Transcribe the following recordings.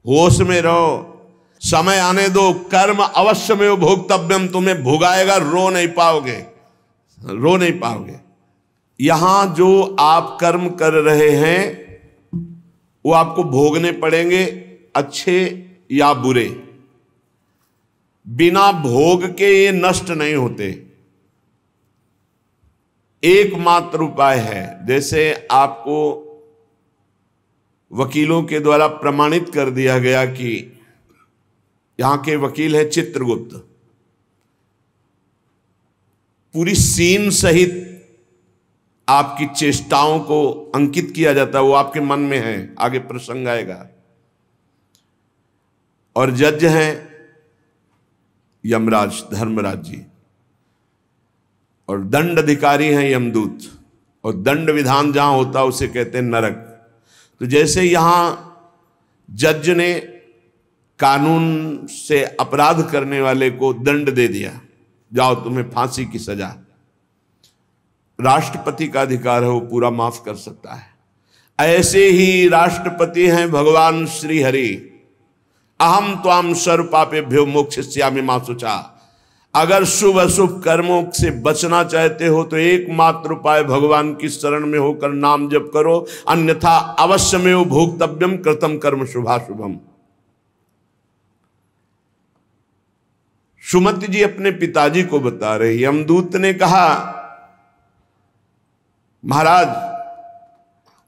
होश में रहो, समय आने दो। कर्म अवश्य में भोक्तव्यम, तुम्हें भुगाएगा, रो नहीं पाओगे, रो नहीं पाओगे। यहां जो आप कर्म कर रहे हैं वो आपको भोगने पड़ेंगे, अच्छे या बुरे। बिना भोग के ये नष्ट नहीं होते। एकमात्र उपाय है, जैसे आपको वकीलों के द्वारा प्रमाणित कर दिया गया कि यहां के वकील है चित्रगुप्त, पूरी सीन सहित आपकी चेष्टाओं को अंकित किया जाता है, वो आपके मन में है, आगे प्रसंग आएगा। और जज हैं यमराज, धर्मराज जी, और दंड अधिकारी हैं यमदूत, और दंड विधान जहां होता है उसे कहते हैं नरक। तो जैसे यहां जज ने कानून से अपराध करने वाले को दंड दे दिया, जाओ तुम्हें फांसी की सजा, राष्ट्रपति का अधिकार है, वो पूरा माफ कर सकता है। ऐसे ही राष्ट्रपति हैं भगवान श्री हरि। अहम त्वाम सर्व पापेभ्यो मोक्षयिष्यामि मा शुचा। अगर शुभ अशुभ कर्मों से बचना चाहते हो तो एकमात्र उपाय भगवान की शरण में होकर नाम जप करो, अन्यथा अवश्यमेव भोक्तव्यम कृतम कर्म शुभाशुभम। सुमति जी अपने पिताजी को बता रहे, यमदूत ने कहा महाराज,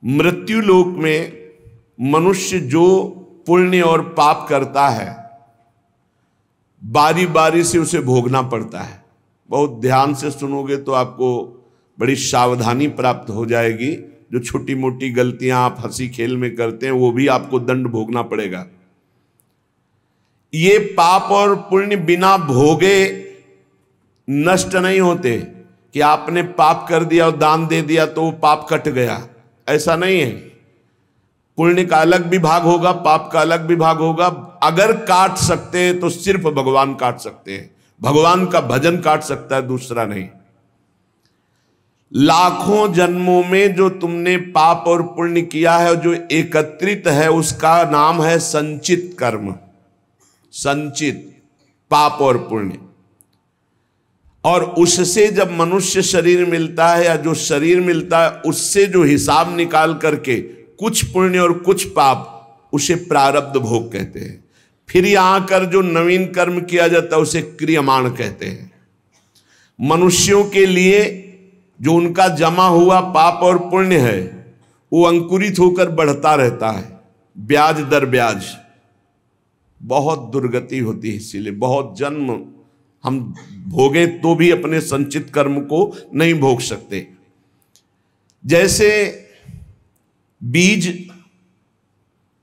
मृत्यु लोक में मनुष्य जो पुण्य और पाप करता है बारी बारी से उसे भोगना पड़ता है। बहुत ध्यान से सुनोगे तो आपको बड़ी सावधानी प्राप्त हो जाएगी। जो छोटी मोटी गलतियां आप हंसी खेल में करते हैं वो भी आपको दंड भोगना पड़ेगा। ये पाप और पुण्य बिना भोगे नष्ट नहीं होते कि आपने पाप कर दिया और दान दे दिया तो वो पाप कट गया, ऐसा नहीं है। पुण्य का अलग विभाग होगा, पाप का अलग विभाग होगा। अगर काट सकते हैं तो सिर्फ भगवान काट सकते हैं, भगवान का भजन काट सकता है, दूसरा नहीं। लाखों जन्मों में जो तुमने पाप और पुण्य किया है, जो एकत्रित है, उसका नाम है संचित कर्म। संचित पाप और पुण्य, और उससे जब मनुष्य शरीर मिलता है या जो शरीर मिलता है उससे जो हिसाब निकाल करके कुछ पुण्य और कुछ पाप, उसे प्रारब्ध भोग कहते हैं। फिर यहां कर जो नवीन कर्म किया जाता है उसे क्रियमाण कहते हैं। मनुष्यों के लिए जो उनका जमा हुआ पाप और पुण्य है वो अंकुरित होकर बढ़ता रहता है, ब्याज दर ब्याज। बहुत दुर्गति होती है, इसीलिए बहुत जन्म हम भोगे तो भी अपने संचित कर्म को नहीं भोग सकते। जैसे बीज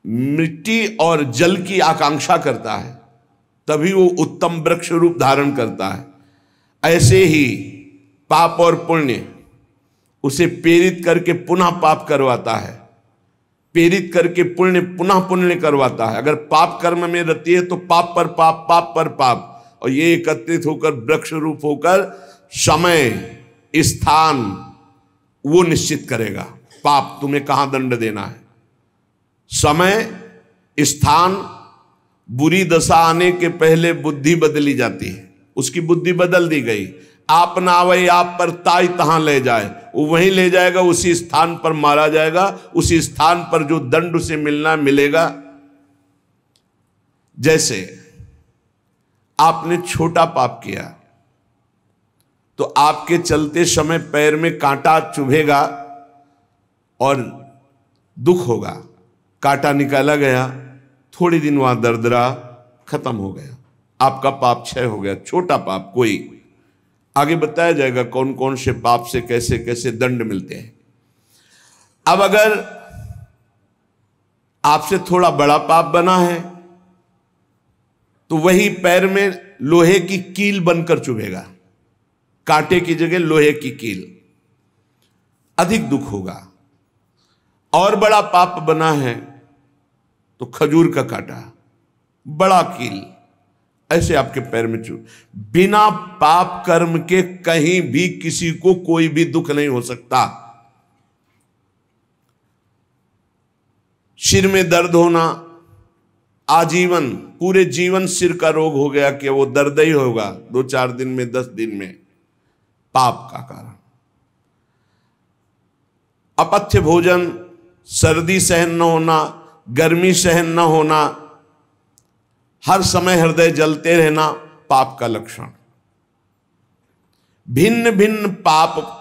मिट्टी और जल की आकांक्षा करता है तभी वो उत्तम वृक्ष रूप धारण करता है, ऐसे ही पाप और पुण्य उसे प्रेरित करके पुनः पाप करवाता है, प्रेरित करके पुण्य पुनः पुण्य करवाता है। अगर पाप कर्म में रहती है तो पाप पर पाप, पाप पर पाप, और ये एकत्रित होकर वृक्ष रूप होकर समय स्थान वो निश्चित करेगा। पाप तुम्हें कहां दंड देना है, समय स्थान। बुरी दशा आने के पहले बुद्धि बदली जाती है, उसकी बुद्धि बदल दी गई। आप ना आवे आप पर ताई तहां ले जाए, वो वहीं ले जाएगा, उसी स्थान पर मारा जाएगा, उसी स्थान पर जो दंड उसे मिलना मिलेगा। जैसे आपने छोटा पाप किया तो आपके चलते समय पैर में कांटा चुभेगा और दुख होगा। कांटा निकाला गया, थोड़ी दिन वहां दर्द रहा, खत्म हो गया, आपका पाप क्षय हो गया। छोटा पाप कोई, आगे बताया जाएगा कौन कौन से पाप से कैसे कैसे दंड मिलते हैं। अब अगर आपसे थोड़ा बड़ा पाप बना है तो वही पैर में लोहे की कील बनकर चुभेगा, कांटे की जगह लोहे की कील, अधिक दुख होगा। और बड़ा पाप बना है तो खजूर का कांटा, बड़ा कील, ऐसे आपके पैर में चुभ। बिना पाप कर्म के कहीं भी किसी को कोई भी दुख नहीं हो सकता। सिर में दर्द होना, आजीवन पूरे जीवन सिर का रोग हो गया कि वो दर्द ही होगा 2-4 दिन में, 10 दिन में, पाप का कारण। अपथ्य भोजन, सर्दी सहन न होना, गर्मी सहन न होना, हर समय हृदय जलते रहना, पाप का लक्षण। भिन्न भिन्न पाप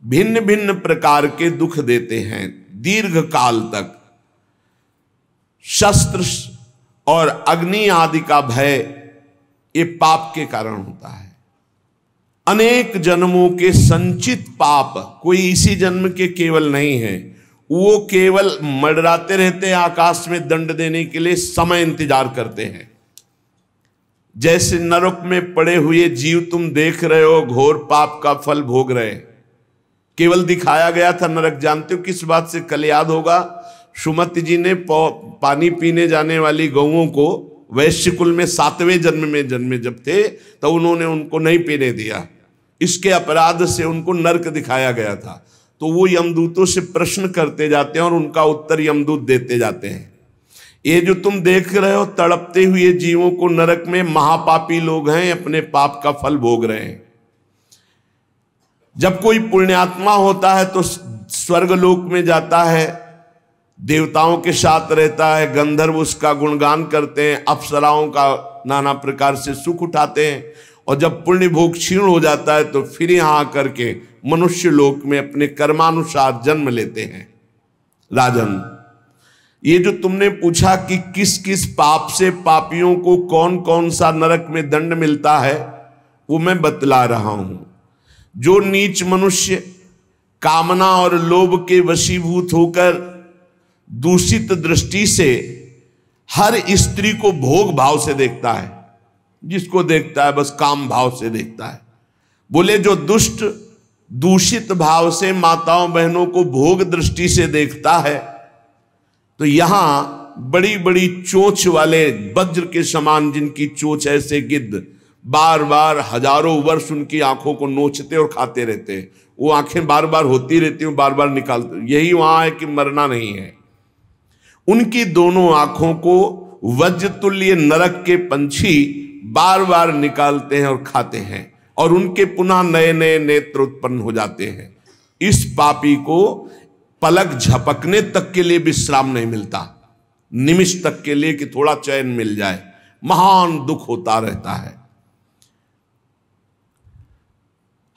भिन्न भिन्न प्रकार के दुख देते हैं दीर्घ काल तक। शस्त्र और अग्नि आदि का भय ये पाप के कारण होता है। अनेक जन्मों के संचित पाप कोई इसी जन्म के केवल नहीं है, वो केवल मंडराते रहते हैं आकाश में दंड देने के लिए, समय इंतजार करते हैं। जैसे नरक में पड़े हुए जीव तुम देख रहे हो, घोर पाप का फल भोग रहे, केवल दिखाया गया था नरक। जानते हो किस बात से? कल याद होगा, सुमति जी ने पानी पीने जाने वाली गौओं को वैश्य कुल में 7वें जन्म में जन्मे जब थे, तो उन्होंने उनको नहीं पीने दिया। इसके अपराध से उनको नरक दिखाया गया था। तो वो यमदूतों से प्रश्न करते जाते हैं और उनका उत्तर यमदूत देते जाते हैं। ये जो तुम देख रहे हो तड़पते हुए जीवों को नरक में, महापापी लोग हैं, अपने पाप का फल भोग रहे हैं। जब कोई पुण्यात्मा होता है तो स्वर्गलोक में जाता है, देवताओं के साथ रहता है, गंधर्व उसका गुणगान करते हैं, अप्सराओं का नाना प्रकार से सुख उठाते हैं। और जब पुण्य भोग क्षीण हो जाता है तो फिर यहां आकर के मनुष्य लोक में अपने कर्मानुसार जन्म लेते हैं। राजन, ये जो तुमने पूछा कि किस किस पाप से पापियों को कौन कौन सा नरक में दंड मिलता है, वो मैं बतला रहा हूं। जो नीच मनुष्य कामना और लोभ के वशीभूत होकर दूषित दृष्टि से हर स्त्री को भोग भाव से देखता है, जिसको देखता है बस काम भाव से देखता है। बोले जो दुष्ट दूषित भाव से माताओं बहनों को भोग दृष्टि से देखता है, तो यहां बड़ी बड़ी चोंच वाले वज्र के समान जिनकी चोंच ऐसे गिद्ध बार बार हजारों वर्ष उनकी आंखों को नोचते और खाते रहते हैं। वो आंखें बार बार होती रहती हैं, बार बार निकालते। यही वहां है कि मरना नहीं है। उनकी दोनों आंखों को वज्र तुल्य नरक के पंछी बार बार निकालते हैं और खाते हैं, और उनके पुनः नए नए नेत्र उत्पन्न हो जाते हैं। इस पापी को पलक झपकने तक के लिए विश्राम नहीं मिलता, निमिष तक के लिए कि थोड़ा चैन मिल जाए, महान दुख होता रहता है।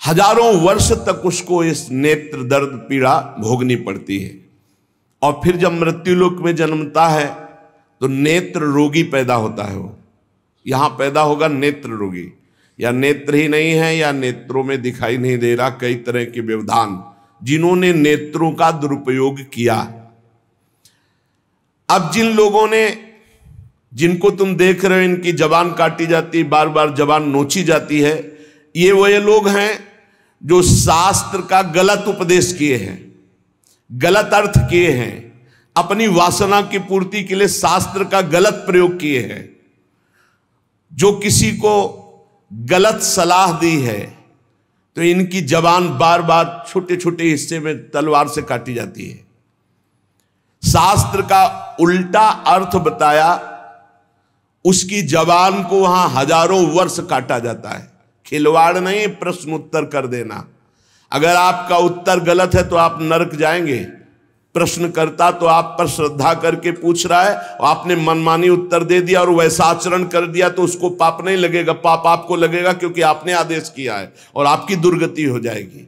हजारों वर्ष तक उसको इस नेत्र दर्द पीड़ा भोगनी पड़ती है। और फिर जब मृत्युलोक में जन्मता है तो नेत्र रोगी पैदा होता है। वो यहां पैदा होगा नेत्र रोगी, या नेत्र ही नहीं है या नेत्रों में दिखाई नहीं दे रहा, कई तरह के व्यवधान, जिन्होंने नेत्रों का दुरुपयोग किया। अब जिन लोगों ने, जिनको तुम देख रहे हो इनकी जबान काटी जाती है, बार बार जबान नोची जाती है, ये वही लोग हैं जो शास्त्र का गलत उपदेश किए हैं, गलत अर्थ किए हैं, अपनी वासना की पूर्ति के लिए शास्त्र का गलत प्रयोग किए हैं, जो किसी को गलत सलाह दी है तो इनकी जबान बार बार छोटे छोटे हिस्से में तलवार से काटी जाती है। शास्त्र का उल्टा अर्थ बताया, उसकी जबान को वहां हजारों वर्ष काटा जाता है। खिलवाड़ नहीं, प्रश्न उत्तर कर देना। अगर आपका उत्तर गलत है तो आप नरक जाएंगे। प्रश्न करता तो आप पर श्रद्धा करके पूछ रहा है और आपने मनमानी उत्तर दे दिया और वैसा आचरण कर दिया तो उसको पाप नहीं लगेगा, पाप आपको लगेगा क्योंकि आपने आदेश किया है और आपकी दुर्गति हो जाएगी।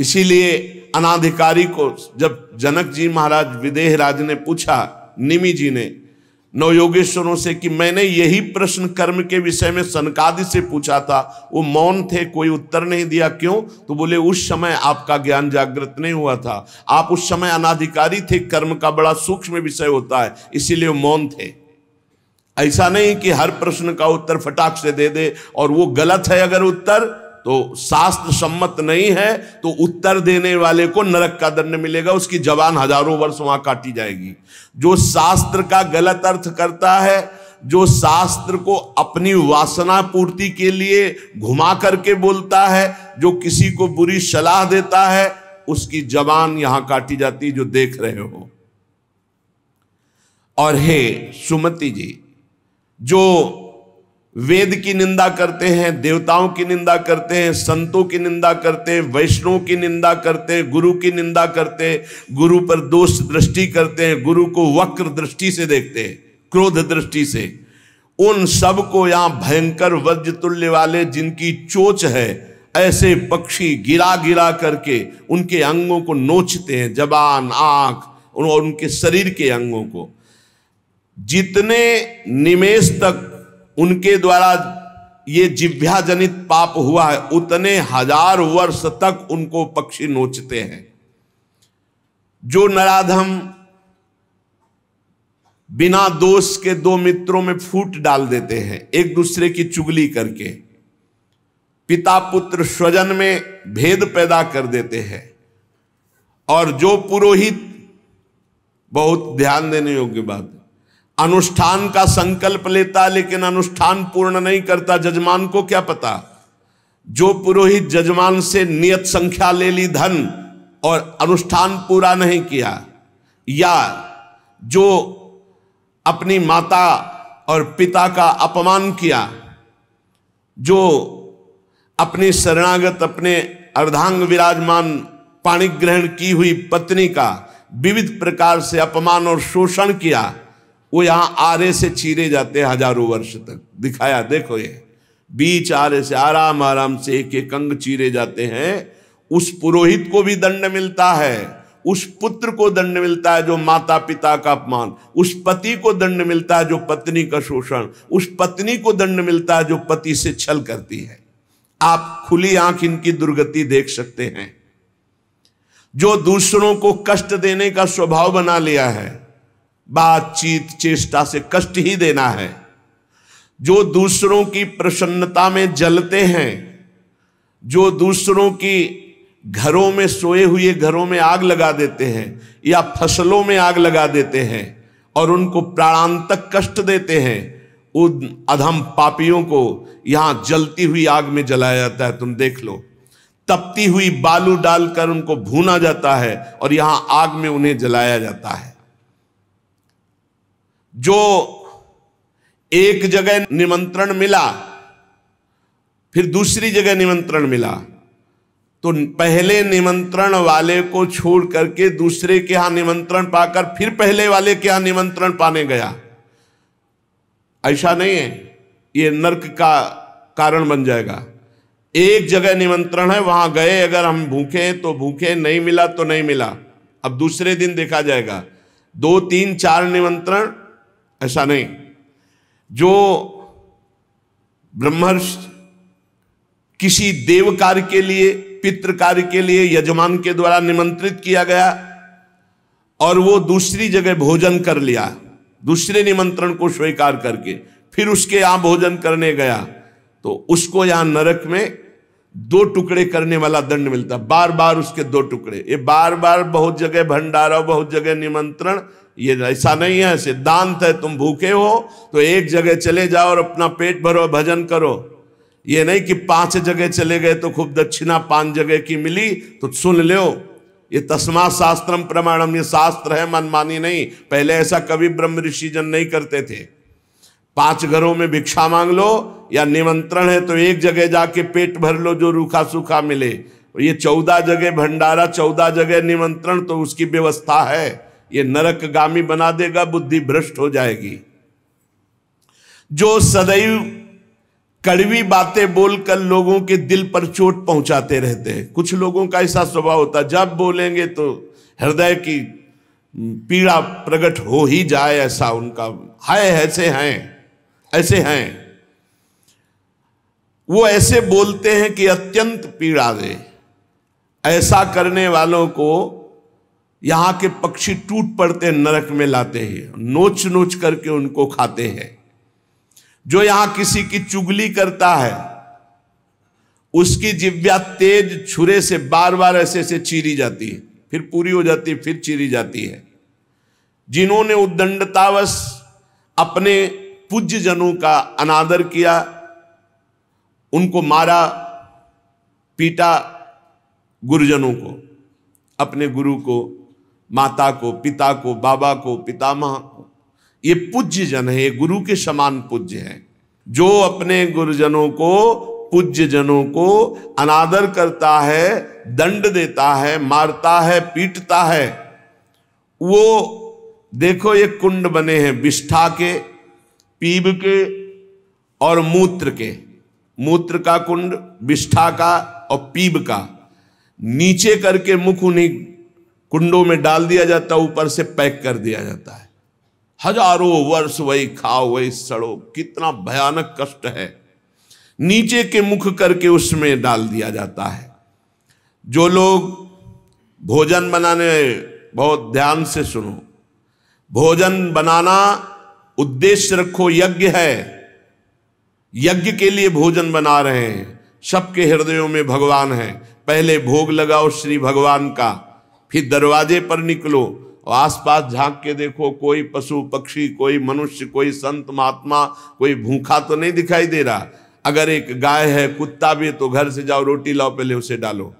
इसीलिए अनाधिकारी को जब जनक जी महाराज विदेह राज ने पूछा, निमि जी ने नवयोगेश्वरों से कि मैंने यही प्रश्न कर्म के विषय में सनकादि से पूछा था, वो मौन थे, कोई उत्तर नहीं दिया, क्यों? तो बोले उस समय आपका ज्ञान जागृत नहीं हुआ था, आप उस समय अनाधिकारी थे, कर्म का बड़ा सूक्ष्म विषय होता है, इसीलिए वो मौन थे। ऐसा नहीं कि हर प्रश्न का उत्तर फटाक से दे दे, और वो गलत है अगर उत्तर तो शास्त्र सम्मत नहीं है तो उत्तर देने वाले को नरक का दंड मिलेगा, उसकी जबान हजारों वर्ष वहां काटी जाएगी। जो शास्त्र का गलत अर्थ करता है, जो शास्त्र को अपनी वासना पूर्ति के लिए घुमा करके बोलता है, जो किसी को बुरी सलाह देता है, उसकी जबान यहां काटी जाती, जो देख रहे हो। और हे सुमति जी, जो वेद की निंदा करते हैं, देवताओं की निंदा करते हैं, संतों की निंदा करते हैं, वैष्णव की निंदा करते हैं, गुरु की निंदा करते हैं, गुरु पर दोष दृष्टि करते हैं, गुरु को वक्र दृष्टि से देखते हैं, क्रोध दृष्टि से, उन सब को यहां भयंकर वज्र तुल्य वाले जिनकी चोंच है, ऐसे पक्षी गिरा गिरा करके उनके अंगों को नोचते हैं, जबान, आंख और उनके शरीर के अंगों को। जितने निमेष तक उनके द्वारा ये जिह्वा जनित पाप हुआ है, उतने 1000 वर्ष तक उनको पक्षी नोचते हैं। जो नराधम बिना दोष के दो मित्रों में फूट डाल देते हैं, एक दूसरे की चुगली करके, पिता पुत्र स्वजन में भेद पैदा कर देते हैं, और जो पुरोहित, बहुत ध्यान देने योग्य बात, अनुष्ठान का संकल्प लेता लेकिन अनुष्ठान पूर्ण नहीं करता, जजमान को क्या पता। जो पुरोहित जजमान से नियत संख्या ले ली धन और अनुष्ठान पूरा नहीं किया, या जो अपनी माता और पिता का अपमान किया, जो अपनी शरणागत, अपने अर्धांग विराजमान पाणिक ग्रहण की हुई पत्नी का विविध प्रकार से अपमान और शोषण किया, वो यहां आरे से चीरे जाते हैं 1000 वर्ष तक। दिखाया, देखो ये बीच आरे से आराम आराम से एक एक अंग चीरे जाते हैं। उस पुरोहित को भी दंड मिलता है, उस पुत्र को दंड मिलता है जो माता पिता का अपमान, उस पति को दंड मिलता है जो पत्नी का शोषण, उस पत्नी को दंड मिलता है जो पति से छल करती है। आप खुली आंख इनकी दुर्गति देख सकते हैं। जो दूसरों को कष्ट देने का स्वभाव बना लिया है, बातचीत चेष्टा से कष्ट ही देना है, जो दूसरों की प्रसन्नता में जलते हैं, जो दूसरों की घरों में, सोए हुए घरों में आग लगा देते हैं या फसलों में आग लगा देते हैं और उनको प्राणांतक कष्ट देते हैं, उन अधम पापियों को यहां जलती हुई आग में जलाया जाता है। तुम देख लो, तपती हुई बालू डालकर उनको भूना जाता है और यहां आग में उन्हें जलाया जाता है। जो एक जगह निमंत्रण मिला, फिर दूसरी जगह निमंत्रण मिला, तो पहले निमंत्रण वाले को छोड़ करके दूसरे के यहां निमंत्रण पाकर फिर पहले वाले के यहां निमंत्रण पाने गया। ऐसा नहीं है, ये नरक का कारण बन जाएगा। एक जगह निमंत्रण है, वहां गए, अगर हम भूखे हैं तो भूखे, नहीं मिला तो नहीं मिला, अब दूसरे दिन देखा जाएगा। 2, 3, 4 निमंत्रण, ऐसा नहीं। जो ब्रह्मर्षि किसी देव कार्य के लिए, पितृ कार्य के लिए यजमान के द्वारा निमंत्रित किया गया और वो दूसरी जगह भोजन कर लिया, दूसरे निमंत्रण को स्वीकार करके फिर उसके यहां भोजन करने गया, तो उसको यहां नरक में 2 टुकड़े करने वाला दंड मिलता, बार बार उसके 2 टुकड़े। ये बार बार बहुत जगह भंडारा, बहुत जगह निमंत्रण, ये ऐसा नहीं है। सिद्धांत है, तुम भूखे हो तो एक जगह चले जाओ और अपना पेट भरो, भजन करो। ये नहीं कि 5 जगह चले गए तो खूब दक्षिणा 5 जगह की मिली तो सुन लो। ये तस्मा शास्त्रम प्रमाणम, ये शास्त्र है, मनमानी नहीं। पहले ऐसा कभी ब्रह्म ऋषि जन नहीं करते थे। 5 घरों में भिक्षा मांग लो, या निमंत्रण है तो एक जगह जाके पेट भर लो जो रूखा सूखा मिले। ये 14 जगह भंडारा, 14 जगह निमंत्रण, तो उसकी व्यवस्था है। ये नरकगामी बना देगा, बुद्धि भ्रष्ट हो जाएगी। जो सदैव कड़वी बातें बोलकर लोगों के दिल पर चोट पहुंचाते रहते हैं, कुछ लोगों का ऐसा स्वभाव होता है, जब बोलेंगे तो हृदय की पीड़ा प्रकट हो ही जाए, ऐसा उनका है। ऐसे हैं वो, ऐसे बोलते हैं कि अत्यंत पीड़ा दे। ऐसा करने वालों को यहां के पक्षी टूट पड़ते नरक में लाते हैं, नोच नोच करके उनको खाते हैं। जो यहां किसी की चुगली करता है, उसकी जिह्वा तेज छुरे से बार बार ऐसे ऐसे चीरी जाती है, फिर पूरी हो जाती है, फिर चीरी जाती है। जिन्होंने उद्दंडतावश अपने पूज्य जनों का अनादर किया, उनको मारा, पीटा, गुरुजनों को, अपने गुरु को, माता को, पिता को, बाबा को, पितामह को, ये पूज्य जन है, ये गुरु के समान पूज्य है। जो अपने गुरुजनों को, पूज्य जनों को अनादर करता है, दंड देता है, मारता है, पीटता है, वो देखो ये कुंड बने हैं विष्ठा के, पीब के और मूत्र के। मूत्र का कुंड, विष्ठा का और पीब का, नीचे करके मुख उन्हीं कुंडों में डाल दिया जाता है, ऊपर से पैक कर दिया जाता है। हजारों वर्ष वही खाओ वही सड़ो, कितना भयानक कष्ट है। नीचे के मुख करके उसमें डाल दिया जाता है। जो लोग भोजन बनाने, बहुत ध्यान से सुनो, भोजन बनाना उद्देश्य रखो, यज्ञ है, यज्ञ के लिए भोजन बना रहे हैं। सबके हृदयों में भगवान है, पहले भोग लगाओ श्री भगवान का, फिर दरवाजे पर निकलो और आसपास झांक के देखो, कोई पशु पक्षी, कोई मनुष्य, कोई संत महात्मा, कोई भूखा तो नहीं दिखाई दे रहा। अगर एक गाय है, कुत्ता भी है, तो घर से जाओ, रोटी लाओ, पहले उसे डालो,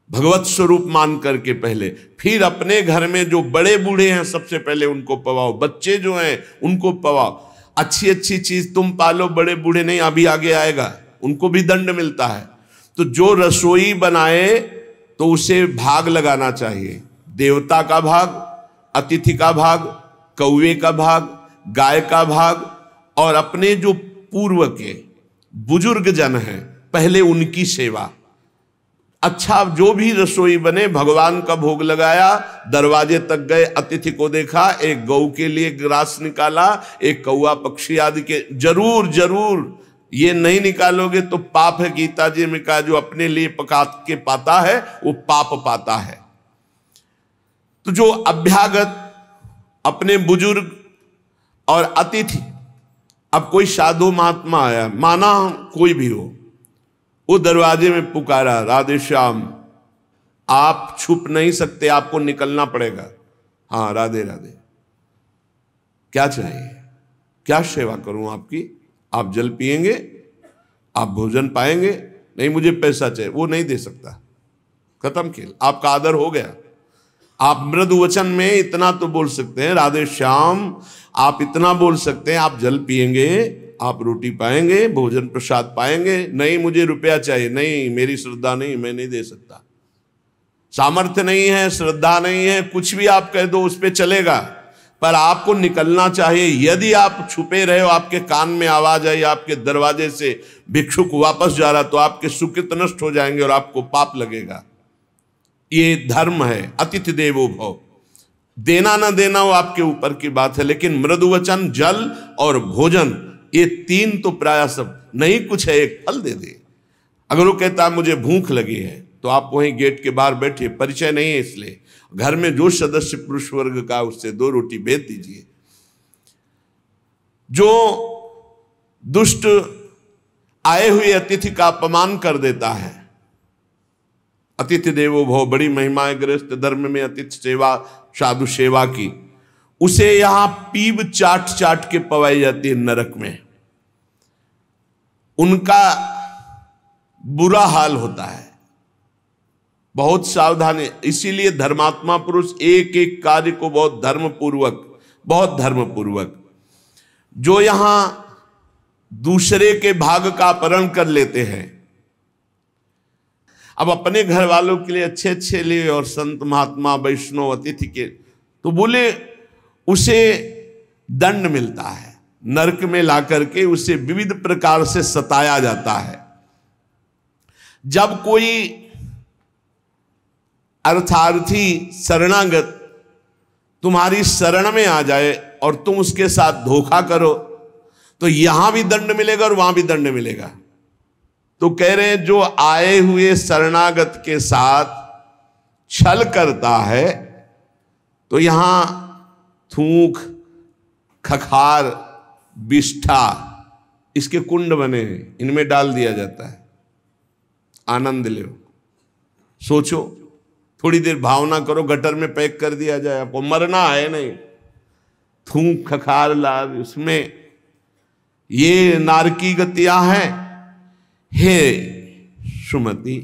भगवत स्वरूप मान करके पहले। फिर अपने घर में जो बड़े बूढ़े हैं सबसे पहले उनको पवाओ, बच्चे जो हैं उनको पवाओ। अच्छी अच्छी चीज तुम पालो, बड़े बूढ़े नहीं, अभी आगे आएगा, उनको भी दंड मिलता है। तो जो रसोई बनाए तो उसे भाग लगाना चाहिए, देवता का भाग, अतिथि का भाग, कौवे का भाग, गाय का भाग, और अपने जो पूर्व के बुजुर्ग जन हैं पहले उनकी सेवा। अच्छा, जो भी रसोई बने, भगवान का भोग लगाया, दरवाजे तक गए, अतिथि को देखा, एक गौ के लिए ग्रास निकाला, एक कौवा पक्षी आदि के, जरूर जरूर ये नहीं निकालोगे तो पाप है। गीता जी में कहा जो अपने लिए पका के पाता है वो पाप पाता है। तो जो अभ्यागत, अपने बुजुर्ग और अतिथि, अब कोई साधु महात्मा आया, माना कोई भी हो, वो दरवाजे में पुकारा, राधे श्याम, आप छुप नहीं सकते, आपको निकलना पड़ेगा। हाँ राधे राधे, क्या चाहिए, क्या सेवा करूं आपकी? आप जल पिएंगे, आप भोजन पाएंगे? नहीं मुझे पैसा चाहिए। वो नहीं दे सकता, खत्म खेल, आपका आदर हो गया। आप मृदु वचन में इतना तो बोल सकते हैं, राधे श्याम, आप इतना बोल सकते हैं, आप जल पिएंगे, आप रोटी पाएंगे, भोजन प्रसाद पाएंगे। नहीं मुझे रुपया चाहिए, नहीं मेरी श्रद्धा नहीं, मैं नहीं दे सकता, सामर्थ्य नहीं है, श्रद्धा नहीं है, कुछ भी आप कह दो उस पर चलेगा, पर आपको निकलना चाहिए। यदि आप छुपे रहे हो, आपके कान में आवाज आई आपके दरवाजे से भिक्षुक वापस जा रहा, तो आपके सुकृत नष्ट हो जाएंगे और आपको पाप लगेगा। ये धर्म है, अतिथि देवो भव। देना ना देना वो आपके ऊपर की बात है, लेकिन मृदु वचन, जल और भोजन, ये तीन तो प्राय सब, नहीं कुछ है एक फल दे दे। अगर वो कहता है मुझे भूख लगी है, तो आप वहीं गेट के बाहर बैठिए, परिचय नहीं है इसलिए, घर में जो सदस्य पुरुष वर्ग का, उससे 2 रोटी भेज दीजिए। जो दुष्ट आए हुए अतिथि का अपमान कर देता है, अतिथि देवो भव, बड़ी महिमा है गृहस्थ धर्म में अतिथि सेवा, साधु सेवा की, उसे यहां पीब चाट चाट के पवाई जाती है नरक में, उनका बुरा हाल होता है। बहुत सावधानी, इसीलिए धर्मात्मा पुरुष एक एक कार्य को बहुत धर्मपूर्वक, जो यहां दूसरे के भाग का अपहरण कर लेते हैं, अब अपने घर वालों के लिए अच्छे अच्छे लिए और संत महात्मा वैष्णव अतिथि के, तो बोले उसे दंड मिलता है, नरक में ला करके उसे विविध प्रकार से सताया जाता है। जब कोई अर्थार्थी शरणागत तुम्हारी शरण में आ जाए और तुम उसके साथ धोखा करो, तो यहां भी दंड मिलेगा और वहां भी दंड मिलेगा। तो कह रहे हैं जो आए हुए शरणागत के साथ छल करता है, तो यहां थूक, खखार, विष्ठा, इसके कुंड बने हैं, इनमें डाल दिया जाता है। आनंद लो, सोचो, थोड़ी देर भावना करो, गटर में पैक कर दिया जाए, आपको मरना है नहीं, थूक खखार लाभ, उसमें ये नारकी गतियां हैं। हे सुमति,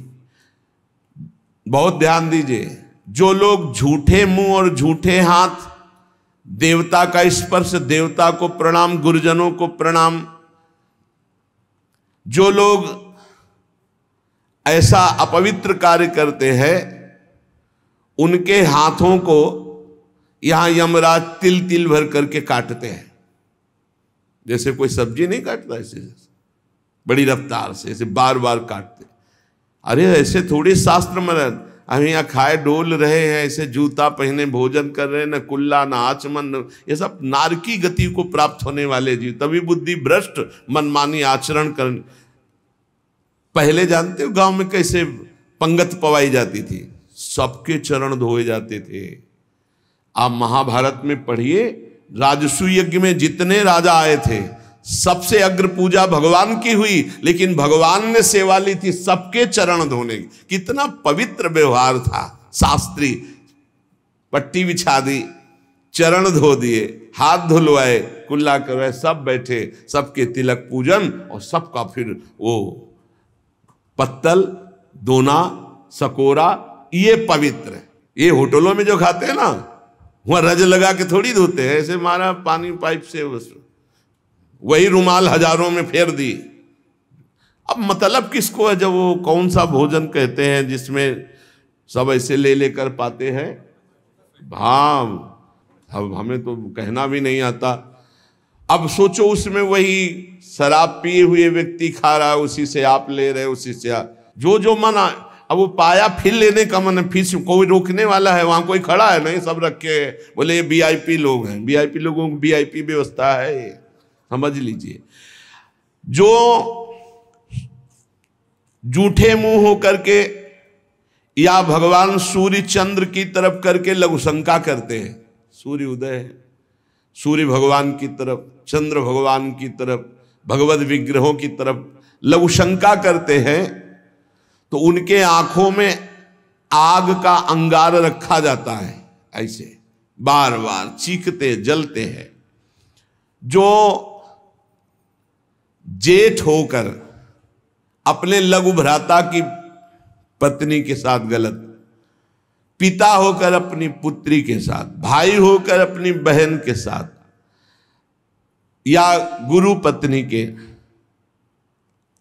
बहुत ध्यान दीजिए, जो लोग झूठे मुंह और झूठे हाथ देवता का स्पर्श, देवता को प्रणाम, गुरुजनों को प्रणाम। जो लोग ऐसा अपवित्र कार्य करते हैं उनके हाथों को यहां यमराज तिल तिल भर करके काटते हैं। जैसे कोई सब्जी नहीं काटता, ऐसे बड़ी रफ्तार से ऐसे बार बार काटते। अरे ऐसे थोड़ी शास्त्र में हम यहाँ खाए डोल रहे हैं, ऐसे जूता पहने भोजन कर रहे हैं, न कुल्ला न आचमन, ये सब नारकी गति को प्राप्त होने वाले जीव, तभी बुद्धि भ्रष्ट मनमानी आचरण करने। पहले जानते हो गांव में कैसे पंगत पवाई जाती थी, सबके चरण धोए जाते थे। आप महाभारत में पढ़िए, राजसू यज्ञ में जितने राजा आए थे सबसे अग्र पूजा भगवान की हुई, लेकिन भगवान ने सेवा ली थी सबके चरण धोने की। कितना पवित्र व्यवहार था। शास्त्री पट्टी बिछा दी, चरण धो दिए, हाथ धुलवाए, कुल्ला करवाए, सब बैठे, सबके तिलक पूजन, और सबका फिर वो पत्तल, दोना, सकोरा, ये पवित्र है। ये होटलों में जो खाते हैं ना, वहां रज लगा के थोड़ी धोते हैं, ऐसे मारा पानी पाइप से, बस वही रुमाल हजारों में फेर दी। अब मतलब किसको है जब वो कौन सा भोजन कहते हैं जिसमें सब ऐसे ले लेकर पाते हैं। हाँ, अब हमें तो कहना भी नहीं आता। अब सोचो उसमें वही शराब पिए हुए व्यक्ति खा रहा है, उसी से आप ले रहे, उसी से जो मना। अब वो पाया फिर लेने का मन, फिर कोई रोकने वाला है, वहां कोई खड़ा है नहीं, सब रखे बोले ये वीआईपी लोग हैं। वीआईपी लोगों की वीआईपी व्यवस्था है, समझ लीजिए। जो जूठे मुंह हो करके या भगवान सूर्य चंद्र की तरफ करके लघुशंका करते हैं, सूर्य उदय है, सूर्य भगवान की तरफ, चंद्र भगवान की तरफ, भगवत विग्रहों की तरफ लघुशंका करते हैं, तो उनके आंखों में आग का अंगार रखा जाता है, ऐसे बार बार चीखते जलते हैं। जो जेठ होकर अपने लघु भ्राता की पत्नी के साथ गलत, पिता होकर अपनी पुत्री के साथ, भाई होकर अपनी बहन के साथ, या गुरु पत्नी के,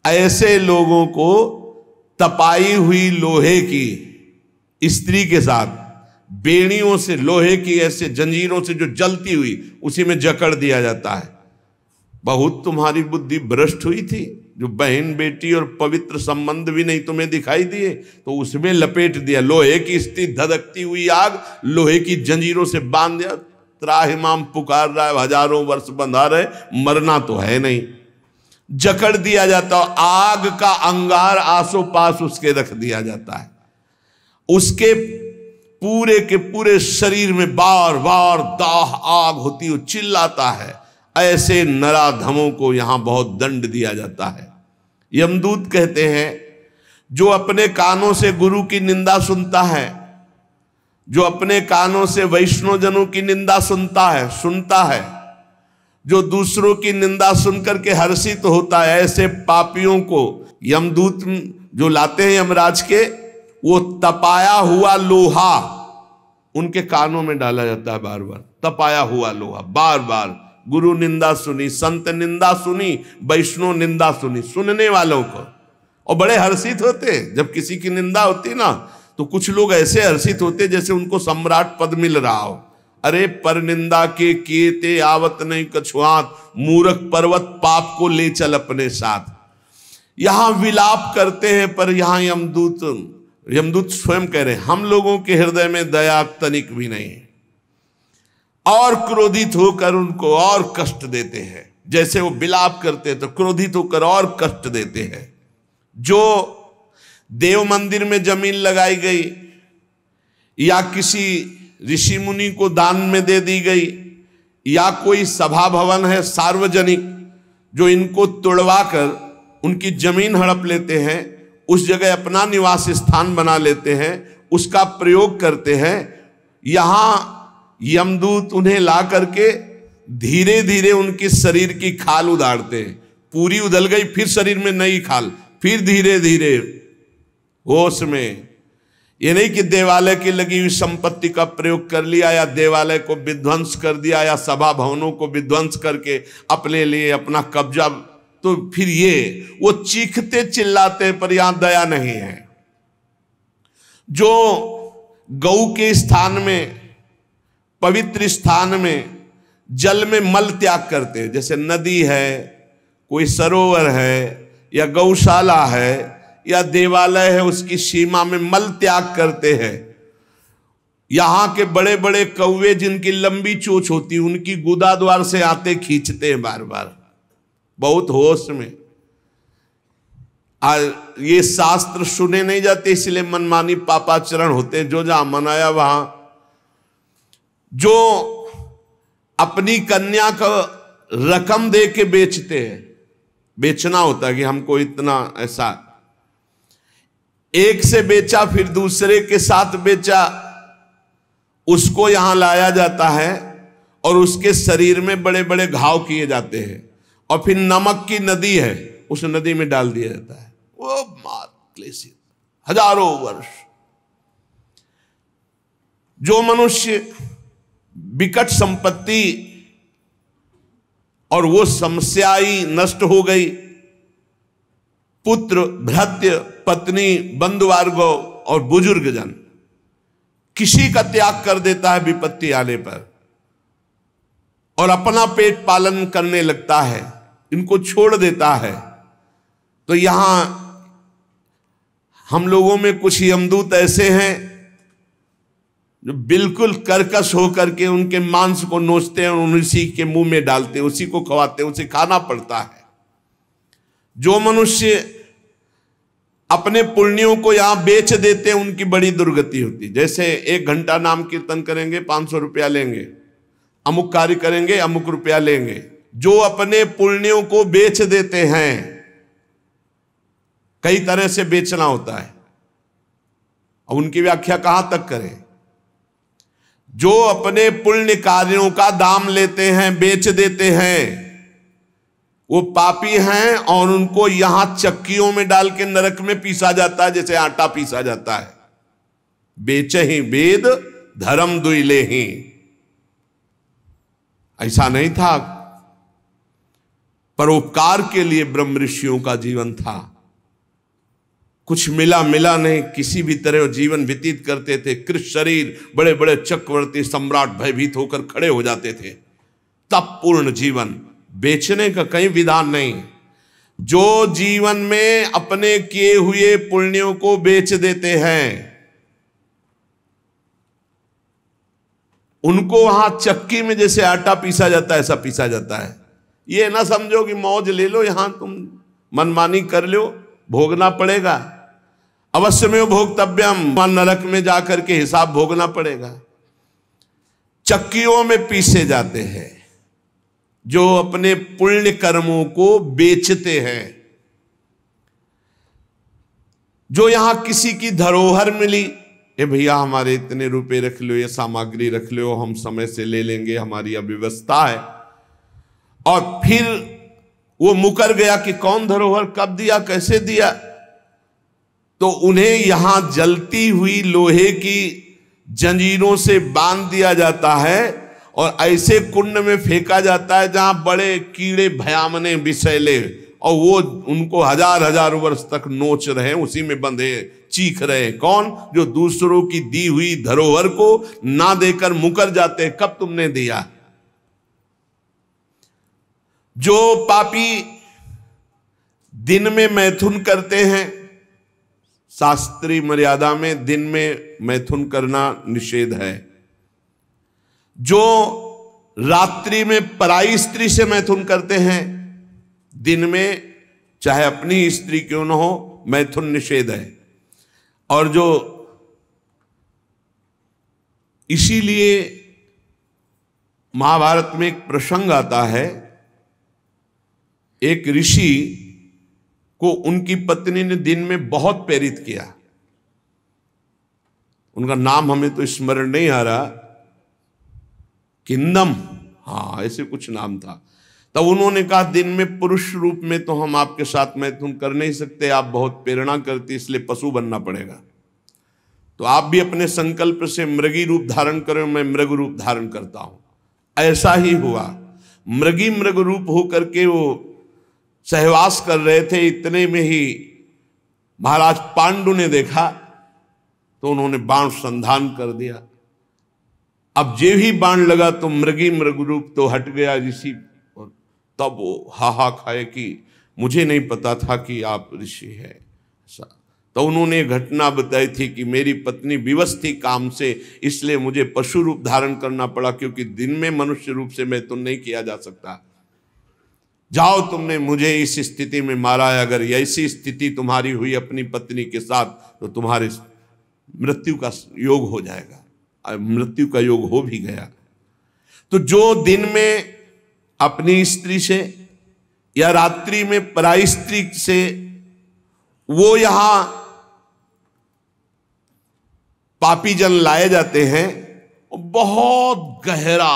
ऐसे लोगों को तपाई हुई लोहे की स्त्री के साथ बेड़ियों से, लोहे की ऐसे जंजीरों से जो जलती हुई, उसी में जकड़ दिया जाता है। बहुत तुम्हारी बुद्धि भ्रष्ट हुई थी, जो बहन बेटी और पवित्र संबंध भी नहीं तुम्हें दिखाई दिए, तो उसमें लपेट दिया। लोहे की स्त्री, धधकती हुई आग, लोहे की जंजीरों से बांध दिया। त्राहिमाम पुकार रहा है, हजारों वर्ष बंधा रहे, मरना तो है नहीं, जकड़ दिया जाता। आग का अंगार आसो पास उसके रख दिया जाता है। उसके पूरे के पूरे शरीर में बार बार दाह आग होती है, चिल्लाता है। ऐसे नराधमों को यहां बहुत दंड दिया जाता है। यमदूत कहते हैं, जो अपने कानों से गुरु की निंदा सुनता है, जो अपने कानों से वैष्णव जनों की निंदा सुनता है, जो दूसरों की निंदा सुनकर के हर्षित होता है, ऐसे पापियों को यमदूत जो लाते हैं यमराज के, वो तपाया हुआ लोहा उनके कानों में डाला जाता है। बार बार तपाया हुआ लोहा, बार बार। गुरु निंदा सुनी, संत निंदा सुनी, वैष्णव निंदा सुनी, सुनने वालों को, और बड़े हर्षित होते। जब किसी की निंदा होती ना, तो कुछ लोग ऐसे हर्षित होते जैसे उनको सम्राट पद मिल रहा हो। अरे पर निंदा के कीते आवत नहीं कछुआत, मूर्ख पर्वत पाप को ले चल अपने साथ। यहां विलाप करते हैं, पर यहां यमदूत स्वयं कह रहे हैं, हम लोगों के हृदय में दया तनिक भी नहीं है, और क्रोधित होकर उनको और कष्ट देते हैं। जैसे वो विलाप करते हैं तो क्रोधित होकर और कष्ट देते हैं। जो देव मंदिर में जमीन लगाई गई या किसी ऋषि मुनि को दान में दे दी गई, या कोई सभा भवन है सार्वजनिक, जो इनको तुड़वा कर उनकी जमीन हड़प लेते हैं, उस जगह अपना निवास स्थान बना लेते हैं, उसका प्रयोग करते हैं। यहां यमदूत उन्हें ला करके धीरे धीरे उनके शरीर की खाल उदाड़ते हैं। पूरी उधल गई, फिर शरीर में नई खाल, फिर धीरे धीरे होश में ये नहीं कि देवालय की लगी हुई संपत्ति का प्रयोग कर लिया या देवालय को विध्वंस कर दिया या सभा भवनों को विध्वंस करके अपने लिए अपना कब्जा, तो फिर ये वो चीखते चिल्लाते पर यहां दया नहीं है। जो गौ के स्थान में, पवित्र स्थान में जल में मल त्याग करते हैं, जैसे नदी है, कोई सरोवर है या गौशाला है या देवालय है, उसकी सीमा में मल त्याग करते हैं। यहां के बड़े बड़े कौवे जिनकी लंबी चोंच होती, उनकी गुदा द्वार से आते खींचते हैं बार बार, बहुत होश में। ये शास्त्र सुने नहीं जाते, इसलिए मनमानी पापाचरण होते हैं। जो जहां मनाया वहां, जो अपनी कन्या को रकम दे के बेचते हैं, बेचना होता है कि हमको इतना ऐसा, एक से बेचा फिर दूसरे के साथ बेचा, उसको यहां लाया जाता है और उसके शरीर में बड़े बड़े घाव किए जाते हैं और फिर नमक की नदी है, उस नदी में डाल दिया जाता है। वो मात क्लेशित हजारों वर्ष। जो मनुष्य विकट संपत्ति और वो समस्या ही नष्ट हो गई, पुत्र, भृत्य, पत्नी, बंधुवर्ग और बुजुर्ग जन, किसी का त्याग कर देता है विपत्ति आने पर और अपना पेट पालन करने लगता है, इनको छोड़ देता है। तो यहां हम लोगों में कुछ यमदूत ऐसे हैं जो बिल्कुल कर्कश होकर के उनके मांस को नोचते हैं और उसी के मुंह में डालते हैं, उसी को खवाते हैं, उसे खाना पड़ता है। जो मनुष्य अपने पुण्यों को यहां बेच देते हैं, उनकी बड़ी दुर्गति होती है। जैसे 1 घंटा नाम कीर्तन करेंगे 500 रुपया लेंगे, अमुक कार्य करेंगे अमुक रुपया लेंगे। जो अपने पुण्यों को बेच देते हैं, कई तरह से बेचना होता है, और उनकी व्याख्या कहां तक करें। जो अपने पुण्य कार्यों का दाम लेते हैं, बेच देते हैं, वो पापी हैं और उनको यहां चक्कियों में डाल के नरक में पीसा जाता है, जैसे आटा पीसा जाता है। बेचे ही वेद धर्म दुइले ही, ऐसा नहीं था। परोपकार के लिए ब्रह्म ऋषियों का जीवन था। कुछ मिला नहीं, किसी भी तरह जीवन व्यतीत करते थे। कृष्ण शरीर, बड़े बड़े चक्रवर्ती सम्राट भयभीत होकर खड़े हो जाते थे। तप पूर्ण जीवन, बेचने का कहीं विधान नहीं। जो जीवन में अपने किए हुए पुण्यों को बेच देते हैं, उनको वहां चक्की में जैसे आटा पीसा जाता है, ऐसा पीसा जाता है। ये ना समझो कि मौज ले लो, यहां तुम मनमानी कर लो, भोगना पड़ेगा। अवश्य में भोक्तव्यम, नरक में जाकर के हिसाब भोगना पड़ेगा। चक्कियों में पीसे जाते हैं जो अपने पुण्य कर्मों को बेचते हैं। जो यहां किसी की धरोहर मिली, ए भैया हमारे इतने रुपए रख लो, ये सामग्री रख लो, हम समय से ले लेंगे, हमारी अव्यवस्था है, और फिर वो मुकर गया कि कौन धरोहर कब दिया, कैसे दिया, तो उन्हें यहां जलती हुई लोहे की जंजीरों से बांध दिया जाता है और ऐसे कुंड में फेंका जाता है जहां बड़े कीड़े भयामने विषैले, और वो उनको हजार वर्ष तक नोच रहे, उसी में बंधे चीख रहे। कौन? जो दूसरों की दी हुई धरोहर को ना देकर मुकर जाते, कब तुमने दिया। जो पापी दिन में मैथुन करते हैं, शास्त्रीय मर्यादा में दिन में मैथुन करना निषेध है। जो रात्रि में पराई स्त्री से मैथुन करते हैं, दिन में चाहे अपनी स्त्री क्यों न हो, मैथुन निषेध है। और जो इसीलिए महाभारत में एक प्रसंग आता है, एक ऋषि को उनकी पत्नी ने दिन में बहुत प्रेरित किया। उनका नाम हमें तो स्मरण नहीं आ रहा, किंदम, हाँ ऐसे कुछ नाम था। तब उन्होंने कहा दिन में पुरुष रूप में तो हम आपके साथ मैथुन कर नहीं सकते, आप बहुत प्रेरणा करती, इसलिए पशु बनना पड़ेगा। तो आप भी अपने संकल्प से मृगी रूप धारण करो, मैं मृग रूप धारण करता हूं। ऐसा ही हुआ, मृग रूप होकर के वो सहवास कर रहे थे। इतने में ही महाराज पांडु ने देखा तो उन्होंने बाण संधान कर दिया। अब जे ही बाण लगा तो मृग रूप तो हट गया ऋषि। तब वो हा खाए कि मुझे नहीं पता था कि आप ऋषि है। तो उन्होंने घटना बताई थी कि मेरी पत्नी विवश थी काम से, इसलिए मुझे पशु रूप धारण करना पड़ा, क्योंकि दिन में मनुष्य रूप से मैं तो नहीं किया जा सकता। जाओ, तुमने मुझे इस स्थिति में मारा है, अगर ऐसी स्थिति तुम्हारी हुई अपनी पत्नी के साथ तो तुम्हारे मृत्यु का योग हो जाएगा। मृत्यु का योग हो भी गया। तो जो दिन में अपनी स्त्री से या रात्रि में पराई स्त्री से, वो यहां पापी जन लाए जाते हैं, बहुत गहरा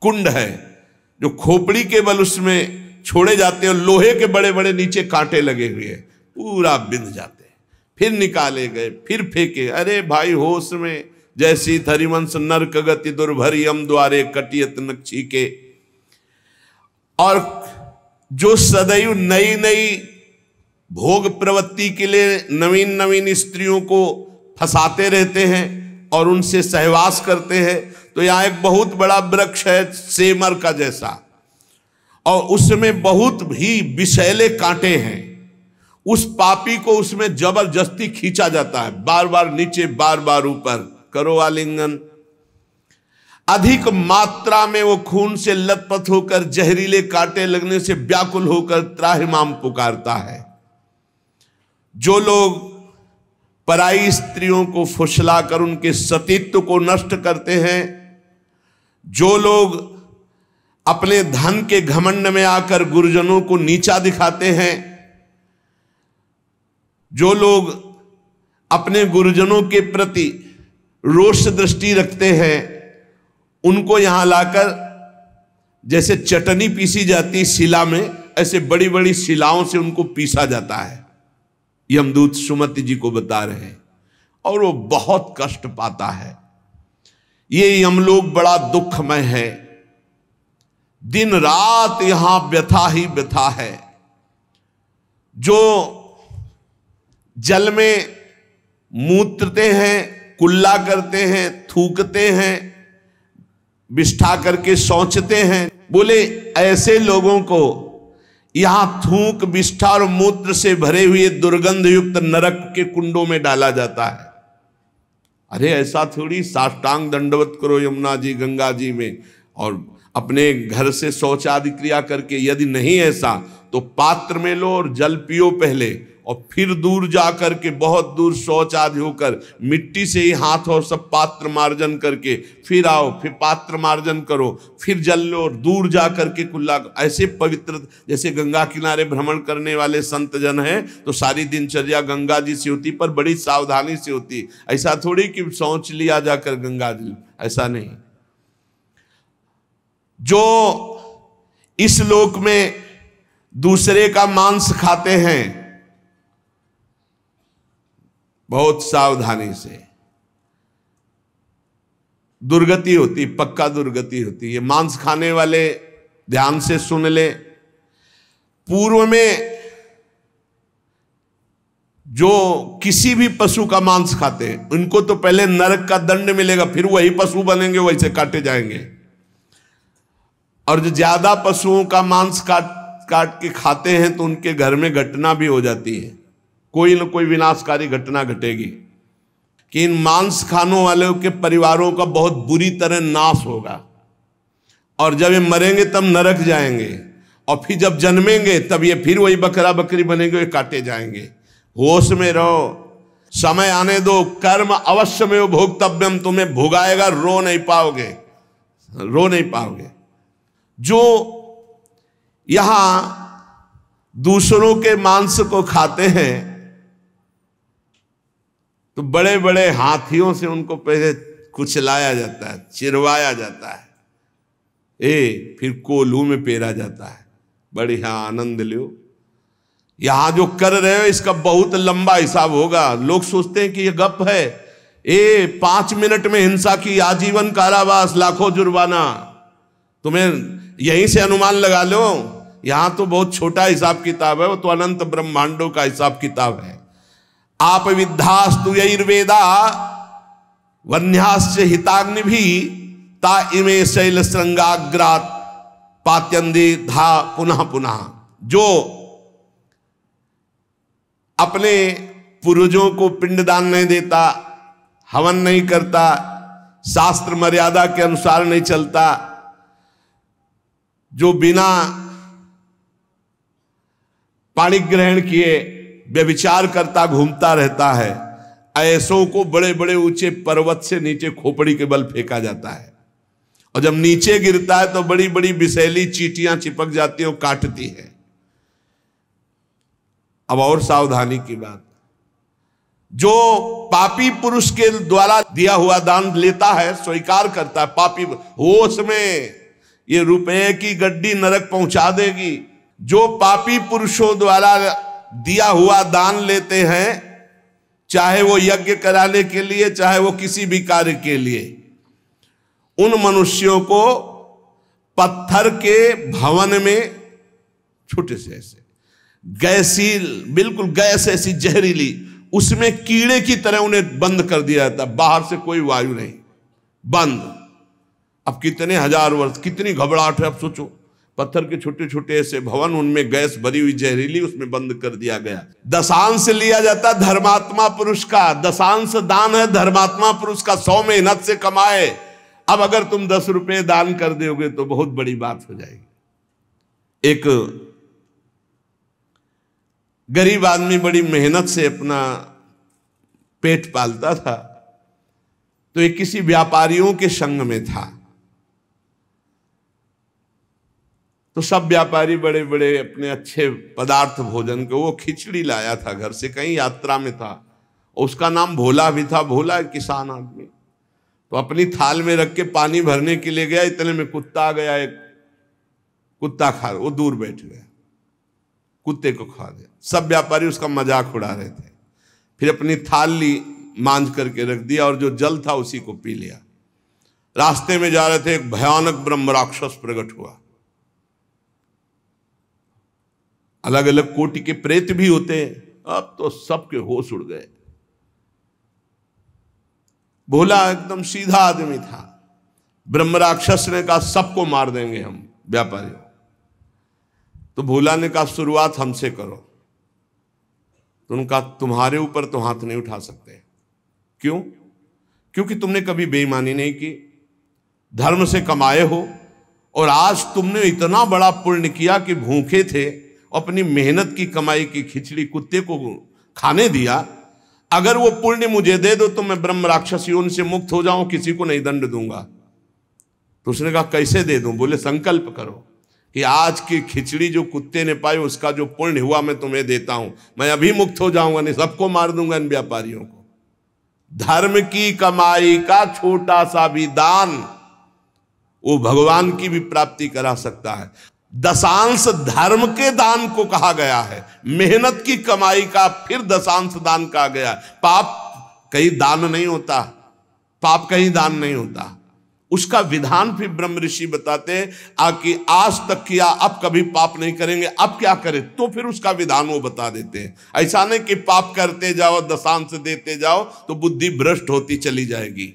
कुंड है जो खोपड़ी के बल उसमें छोड़े जाते हैं, और लोहे के बड़े बड़े नीचे कांटे लगे हुए हैं, पूरा बिंध जाते हैं। फिर निकाले गए, फिर फेंके। अरे भाई होश में, जैसी धरिवंश नरक गति दुर्भरी यम द्वारे कटियत नक्षी के। और जो सदैव नई नई भोग प्रवृत्ति के लिए नवीन नवीन स्त्रियों को फंसाते रहते हैं और उनसे सहवास करते हैं, तो यहां एक बहुत बड़ा वृक्ष है सेमर का जैसा, और उसमें बहुत ही विषैले कांटे हैं। उस पापी को उसमें जबरदस्ती खींचा जाता है, बार बार नीचे बार बार ऊपर, करो आलिंगन। अधिक मात्रा में वो खून से लथपथ होकर जहरीले कांटे लगने से व्याकुल होकर त्राहिमाम पुकारता है। जो लोग पराई स्त्रियों को फुसलाकर उनके सतीत्व को नष्ट करते हैं, जो लोग अपने धन के घमंड में आकर गुरुजनों को नीचा दिखाते हैं, जो लोग अपने गुरुजनों के प्रति रोष दृष्टि रखते हैं, उनको यहां लाकर जैसे चटनी पीसी जाती शिला में, ऐसे बड़ी बड़ी शिलाओं से उनको पीसा जाता है। यमदूत सुमति जी को बता रहे हैं, और वो बहुत कष्ट पाता है। ये यमलोक बड़ा दुखमय है, दिन रात यहां व्यथा ही व्यथा है। जो जल में मूत्रते हैं, कुल्ला करते हैं, थूकते हैं, विष्ठा करके सोचते हैं, बोले ऐसे लोगों को यहां थूक, विष्ठा और मूत्र से भरे हुए दुर्गंध युक्त नरक के कुंडों में डाला जाता है। अरे ऐसा थोड़ी, साष्टांग दंडवत करो यमुना जी गंगा जी में, और अपने घर से शौच आदि क्रिया करके, यदि नहीं ऐसा तो पात्र में लो और जल पियो पहले, और फिर दूर जाकर के बहुत दूर शौच आदि होकर मिट्टी से ही हाथ और सब पात्र मार्जन करके फिर आओ, फिर पात्र मार्जन करो, फिर जल लो और दूर जाकर के कुल्ला। ऐसे पवित्र, जैसे गंगा किनारे भ्रमण करने वाले संत जन हैं तो सारी दिनचर्या गंगा जी से होती, पर बड़ी सावधानी से होती। ऐसा थोड़ी कि शौच लिया जाकर गंगा जी, ऐसा नहीं। जो इस लोक में दूसरे का मांस खाते हैं, बहुत सावधानी से, दुर्गति होती, पक्का दुर्गति होती है। मांस खाने वाले ध्यान से सुन ले, पूर्व में जो किसी भी पशु का मांस खाते हैं उनको तो पहले नरक का दंड मिलेगा, फिर वही पशु बनेंगे, वैसे काटे जाएंगे। और जो ज्यादा पशुओं का मांस काट के खाते हैं तो उनके घर में घटना भी हो जाती है, कोई न कोई विनाशकारी घटना घटेगी कि इन मांस खानों वालों के परिवारों का बहुत बुरी तरह नाश होगा। और जब ये मरेंगे तब नरक जाएंगे, और फिर जब जन्मेंगे तब ये फिर वही बकरा बकरी बनेंगे, ये काटे जाएंगे। होश में रहो, समय आने दो, कर्म अवश्य में भोक्तव्यम, तुम्हें भुगाएगा, रो नहीं पाओगे, रो नहीं पाओगे। जो यहां दूसरों के मांस को खाते हैं तो बड़े बड़े हाथियों से उनको पहले कुचलाया जाता है, चिरवाया जाता है, फिर कोल्हू में पेरा जाता है। बढ़िया आनंद लो। यहां जो कर रहे हो इसका बहुत लंबा हिसाब होगा। लोग सोचते हैं कि ये गप है, 5 मिनट में हिंसा की आजीवन कारावास, लाखों जुर्माना। तुम्हें यहीं से अनुमान लगा लो, यहां तो बहुत छोटा हिसाब किताब है, वो तो अनंत ब्रह्मांडों का हिसाब किताब है। आप विद्धास्तु यैर्वेदा वन्यास्य हिताग्नि भी ता इमे शैल श्रृंगाग्रात पात्यंदी धा पुनः पुनः। जो अपने पूर्वजों को पिंडदान नहीं देता, हवन नहीं करता, शास्त्र मर्यादा के अनुसार नहीं चलता, जो बिना पाणी ग्रहण किए व्यभिचार करता घूमता रहता है, ऐसों को बड़े बड़े ऊंचे पर्वत से नीचे खोपड़ी के बल फेंका जाता है। और जब नीचे गिरता है तो बड़ी बड़ी विषैली चींटियां चिपक जाती हैं, काटती है। अब और सावधानी की बात, जो पापी पुरुष के द्वारा दिया हुआ दान लेता है, स्वीकार करता है, पापी होश में ये रुपए की गड्डी नरक पहुंचा देगी। जो पापी पुरुषों द्वारा दिया हुआ दान लेते हैं, चाहे वो यज्ञ कराने के लिए, चाहे वो किसी भी कार्य के लिए, उन मनुष्यों को पत्थर के भवन में छोटे से ऐसे गैसील, बिल्कुल गैस ऐसी जहरीली, उसमें कीड़े की तरह उन्हें बंद कर दिया जाता, बाहर से कोई वायु नहीं, बंद। अब कितने हजार वर्ष, कितनी घबराहट है। अब सोचो, पत्थर के छोटे छोटे ऐसे भवन, उनमें गैस भरी हुई जहरीली, उसमें बंद कर दिया गया। दशांश लिया जाता धर्मात्मा पुरुष का, दशांश दान है धर्मात्मा पुरुष का, 100 मेहनत से कमाए। अब अगर तुम 10 रुपए दान कर दोगे तो बहुत बड़ी बात हो जाएगी। एक गरीब आदमी बड़ी मेहनत से अपना पेट पालता था, तो एक किसी व्यापारियों के संग में था। तो सब व्यापारी बड़े बड़े अपने अच्छे पदार्थ भोजन के, वो खिचड़ी लाया था घर से, कहीं यात्रा में था, और उसका नाम भोला भी था। भोला एक किसान आदमी, तो अपनी थाल में रख के पानी भरने के लिए गया, इतने में कुत्ता आ गया। एक कुत्ता खा, वो दूर बैठ गया, कुत्ते को खा दिया। सब व्यापारी उसका मजाक उड़ा रहे थे। फिर अपनी थाल ली, मांझ करके रख दिया, और जो जल था उसी को पी लिया। रास्ते में जा रहे थे, एक भयानक ब्रह्म राक्षस प्रकट हुआ। अलग अलग कोटि के प्रेत भी होते हैं, अब तो सबके होश उड़ गए। भोला एकदम सीधा आदमी था। ब्रह्म राक्षस ने कहा सबको मार देंगे हम व्यापारी। तो भोला ने कहा शुरुआत हमसे करो। तो उनका तुम्हारे ऊपर तो हाथ नहीं उठा सकते। क्यों? क्योंकि तुमने कभी बेईमानी नहीं की, धर्म से कमाए हो, और आज तुमने इतना बड़ा पुण्य किया कि भूखे थे, अपनी मेहनत की कमाई की खिचड़ी कुत्ते को खाने दिया। अगर वो पुण्य मुझे दे दो तो मैं ब्रह्म राक्षस योनि से मुक्त हो जाऊं, किसी को नहीं दंड दूंगा। तो उसने कहा कैसे दे दूं? बोले संकल्प करो कि आज की खिचड़ी जो कुत्ते ने पाई, उसका जो पुण्य हुआ मैं तुम्हें देता हूं, मैं अभी मुक्त हो जाऊंगा, नहीं सबको मार दूंगा इन व्यापारियों को। धर्म की कमाई का छोटा सा भी दान वो भगवान की भी प्राप्ति करा सकता है। दशांश धर्म के दान को कहा गया है, मेहनत की कमाई का फिर दशांश दान कहा गया। पाप कहीं दान नहीं होता, पाप कहीं दान नहीं होता, उसका विधान फिर ब्रह्म ऋषि बताते हैं कि आज तक किया, अब कभी पाप नहीं करेंगे, अब क्या करें, तो फिर उसका विधान वो बता देते हैं। ऐसा नहीं कि पाप करते जाओ, दशांश देते जाओ तो बुद्धि भ्रष्ट होती चली जाएगी।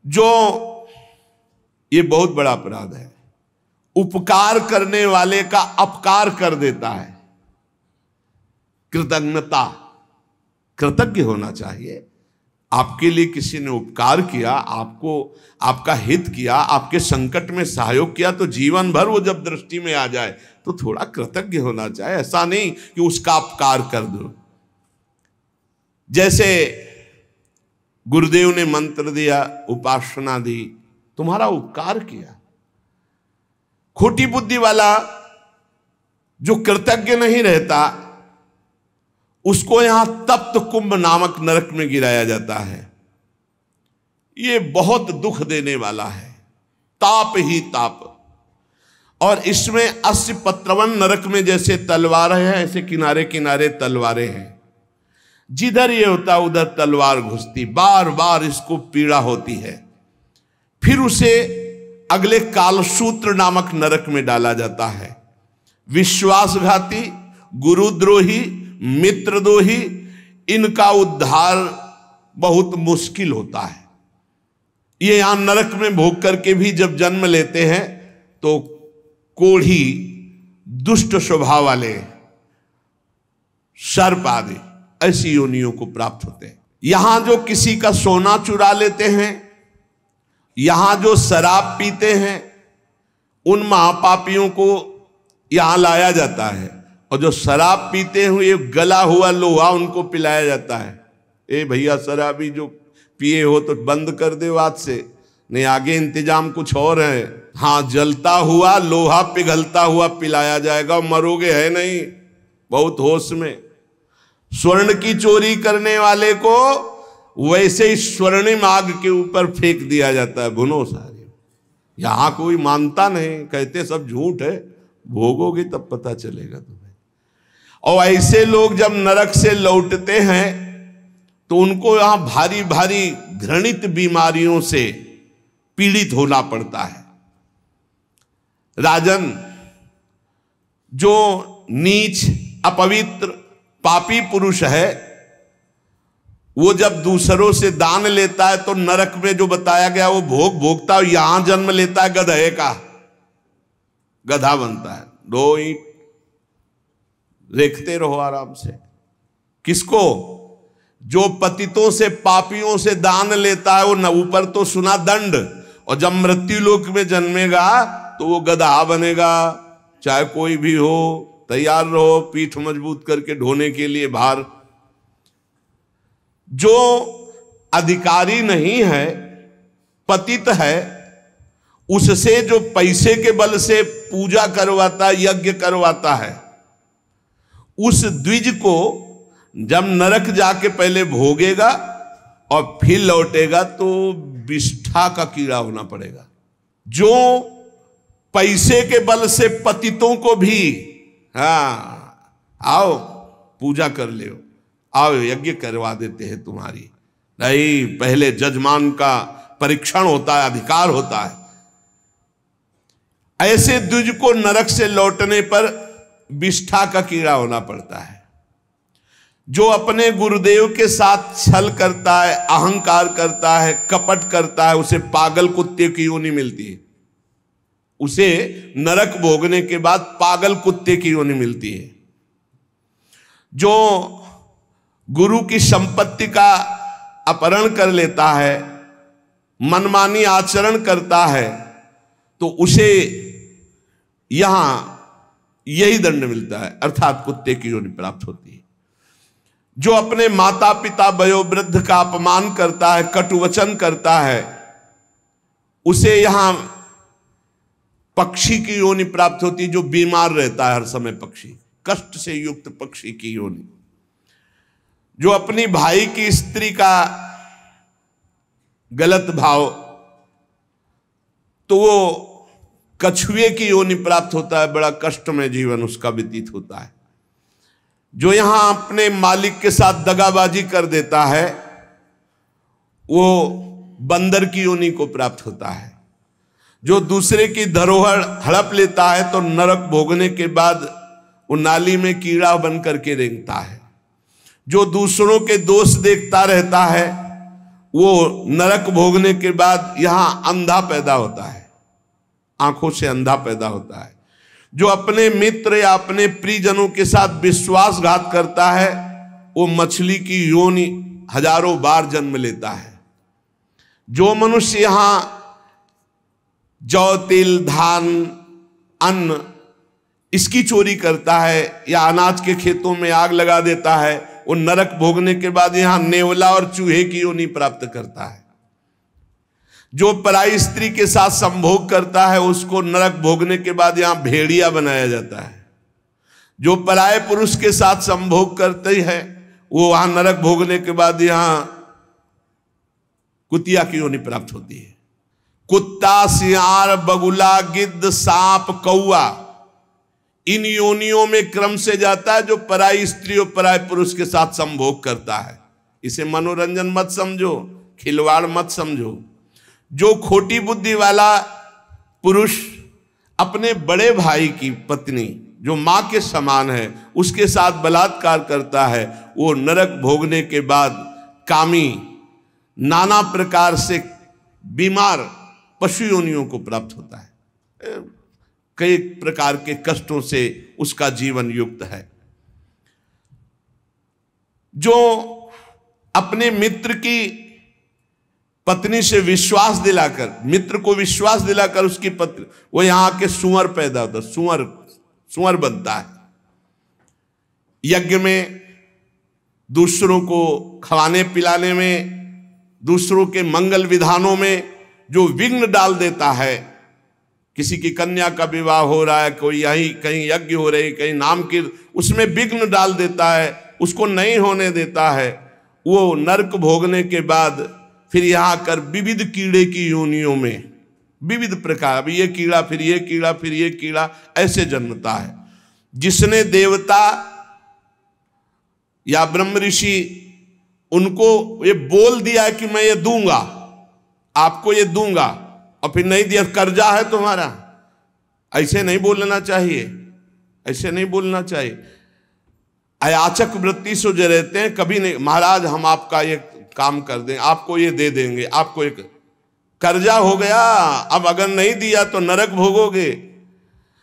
जो ये बहुत बड़ा अपराध है, उपकार करने वाले का अपकार कर देता है। कृतज्ञता, कृतज्ञ होना चाहिए। आपके लिए किसी ने उपकार किया, आपको आपका हित किया, आपके संकट में सहयोग किया, तो जीवन भर वो जब दृष्टि में आ जाए तो थोड़ा कृतज्ञ होना चाहिए। ऐसा नहीं कि उसका अपकार कर दो। जैसे गुरुदेव ने मंत्र दिया, उपासना दी, तुम्हारा उपकार किया। खोटी बुद्धि वाला जो कृतज्ञ नहीं रहता, उसको यहां तप्त कुंभ नामक नरक में गिराया जाता है। ये बहुत दुख देने वाला है, ताप ही ताप। और इसमें 80 पत्रवन नरक में जैसे तलवारें हैं, ऐसे किनारे किनारे तलवारें हैं। जिधर ये होता उधर तलवार घुसती, बार बार इसको पीड़ा होती है। फिर उसे अगले कालसूत्र नामक नरक में डाला जाता है। विश्वासघाती, गुरुद्रोही, मित्रद्रोही, इनका उद्धार बहुत मुश्किल होता है। ये यहां नरक में भोग करके भी जब जन्म लेते हैं तो कोढ़ी, दुष्ट स्वभाव वाले, सर्प आदि ऐसी योनियों को प्राप्त होते हैं। यहां जो किसी का सोना चुरा लेते हैं, यहां जो शराब पीते हैं, उन महापापियों को यहां लाया जाता है, और जो शराब पीते हुए गला हुआ लोहा उनको पिलाया जाता है। ए भैया, शराबी जो पिए हो तो बंद कर दो आज से, नहीं आगे इंतजाम कुछ और है। हाँ, जलता हुआ लोहा पिघलता हुआ पिलाया जाएगा, मरोगे है नहीं, बहुत होश में। स्वर्ण की चोरी करने वाले को वैसे ही स्वर्णिम आग के ऊपर फेंक दिया जाता है, भुनो सारे। यहां कोई मानता नहीं, कहते सब झूठ है, भोगोगे तब पता चलेगा तुम्हें। और ऐसे लोग जब नरक से लौटते हैं तो उनको यहां भारी भारी घृणित बीमारियों से पीड़ित होना पड़ता है। राजन, जो नीच, अपवित्र, पापी पुरुष है, वो जब दूसरों से दान लेता है तो नरक में जो बताया गया वो भोग भोगता है। यहां जन्म लेता है गधे का, गधा बनता है। 2 ईंट देखते रहो आराम से। किसको? जो पतितों से, पापियों से दान लेता है, वो न ऊपर तो सुना दंड, और जब मृत्यु लोक में जन्मेगा तो वो गधा बनेगा। चाहे कोई भी हो, तैयार रहो पीठ मजबूत करके ढोने के लिए भार। जो अधिकारी नहीं है, पतित है, उससे जो पैसे के बल से पूजा करवाता, यज्ञ करवाता है, उस द्विज को जब नरक जाके पहले भोगेगा और फिर लौटेगा तो विष्ठा का कीड़ा होना पड़ेगा। जो पैसे के बल से पतितों को भी, हाँ आओ पूजा कर ले, आओ यज्ञ करवा देते हैं तुम्हारी, नहीं पहले जजमान का परीक्षण होता है, अधिकार होता है। ऐसे द्विज को नरक से लौटने पर विष्ठा का कीड़ा होना पड़ता है। जो अपने गुरुदेव के साथ छल करता है, अहंकार करता है, कपट करता है, उसे पागल कुत्ते की योनि मिलती है। उसे नरक भोगने के बाद पागल कुत्ते की योनि मिलती है। जो गुरु की संपत्ति का अपहरण कर लेता है, मनमानी आचरण करता है, तो उसे यहां यही दंड मिलता है, अर्थात कुत्ते की योनि प्राप्त होती है। जो अपने माता पिता वयोवृद्ध का अपमान करता है, कटुवचन करता है, उसे यहां पक्षी की योनि प्राप्त होती है। जो बीमार रहता है हर समय, पक्षी, कष्ट से युक्त पक्षी की योनि। जो अपनी भाई की स्त्री का गलत भाव, तो वो कछुए की योनि प्राप्त होता है, बड़ा कष्ट में जीवन उसका व्यतीत होता है। जो यहां अपने मालिक के साथ दगाबाजी कर देता है, वो बंदर की योनि को प्राप्त होता है। जो दूसरे की धरोहर हड़प लेता है तो नरक भोगने के बाद वो नाली में कीड़ा बन करके रेंगता है। जो दूसरों के दोष देखता रहता है, वो नरक भोगने के बाद यहां अंधा पैदा होता है, आंखों से अंधा पैदा होता है। जो अपने मित्र या अपने प्रियजनों के साथ विश्वासघात करता है, वो मछली की योनि हजारों बार जन्म लेता है। जो मनुष्य यहां जौ, तिल, धान, अन्न इसकी चोरी करता है या अनाज के खेतों में आग लगा देता है, वो नरक भोगने के बाद यहां नेवला और चूहे की योनि प्राप्त करता है। जो पराई स्त्री के साथ संभोग करता है, उसको नरक भोगने के बाद यहां भेड़िया बनाया जाता है। जो पराये पुरुष के साथ संभोग करते हैं, वो वहां नरक भोगने के बाद यहां कुतिया की योनि प्राप्त होती है। कुत्ता, सियार, बगुला, गिद्ध, सांप, कौआ, इन योनियों में क्रम से जाता है जो पराई स्त्री और पराय पुरुष के साथ संभोग करता है। इसे मनोरंजन मत समझो, खिलवाड़ मत समझो। जो खोटी बुद्धि वाला पुरुष अपने बड़े भाई की पत्नी जो मां के समान है उसके साथ बलात्कार करता है, वो नरक भोगने के बाद कामी नाना प्रकार से बीमार पशु योनियों को प्राप्त होता है। कई प्रकार के कष्टों से उसका जीवन युक्त है। जो अपने मित्र की पत्नी से विश्वास दिलाकर, मित्र को विश्वास दिलाकर उसकी पत्नी, वो यहां के सुअर पैदा होता, सुअर बनता है। यज्ञ में दूसरों को खवाने पिलाने में, दूसरों के मंगल विधानों में जो विघ्न डाल देता है, किसी की कन्या का विवाह हो रहा है, कोई यहीं कहीं यज्ञ हो रही, कहीं नाम की, उसमें विघ्न डाल देता है, उसको नहीं होने देता है, वो नरक भोगने के बाद फिर यहाँ कर विविध कीड़े की योनियों में विविध प्रकार, अब ये कीड़ा फिर ये कीड़ा फिर ये कीड़ा ऐसे जन्मता है। जिसने देवता या ब्रह्म ऋषि उनको ये बोल दिया कि मैं ये दूंगा, आपको ये दूंगा, और फिर नहीं दिया, कर्जा है तुम्हारा, ऐसे नहीं बोलना चाहिए, ऐसे नहीं बोलना चाहिए। अयाचक वृत्ति से जो रहते हैं, कभी नहीं महाराज हम आपका ये काम कर दें, आपको ये दे देंगे, आपको एक कर्जा हो गया, अब अगर नहीं दिया तो नरक भोगोगे,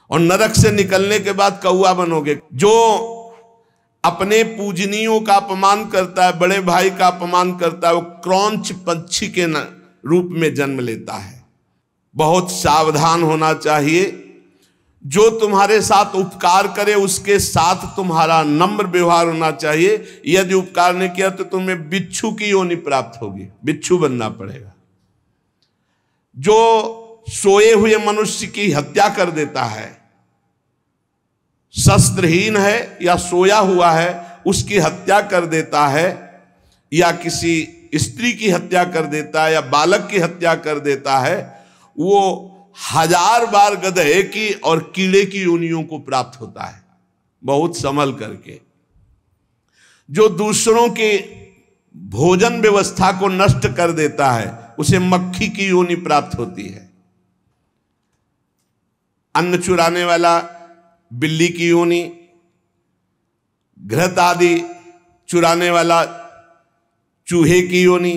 और नरक से निकलने के बाद कौआ बनोगे। जो अपने पूजनियों का अपमान करता है, बड़े भाई का अपमान करता है, वो क्रौंच पंछी के रूप में जन्म लेता है। बहुत सावधान होना चाहिए। जो तुम्हारे साथ उपकार करे उसके साथ तुम्हारा नम्र व्यवहार होना चाहिए। यदि उपकार नहीं किया तो तुम्हें बिच्छू की योनि प्राप्त होगी, बिच्छू बनना पड़ेगा। जो सोए हुए मनुष्य की हत्या कर देता है, शस्त्रहीन है या सोया हुआ है उसकी हत्या कर देता है, या किसी स्त्री की हत्या कर देता है, या बालक की हत्या कर देता है, वो 1000 बार गधे की और कीड़े की योनियों को प्राप्त होता है। बहुत संभल करके। जो दूसरों के भोजन व्यवस्था को नष्ट कर देता है उसे मक्खी की योनि प्राप्त होती है। अन्न चुराने वाला बिल्ली की योनि, घृत आदि चुराने वाला चूहे की योनि,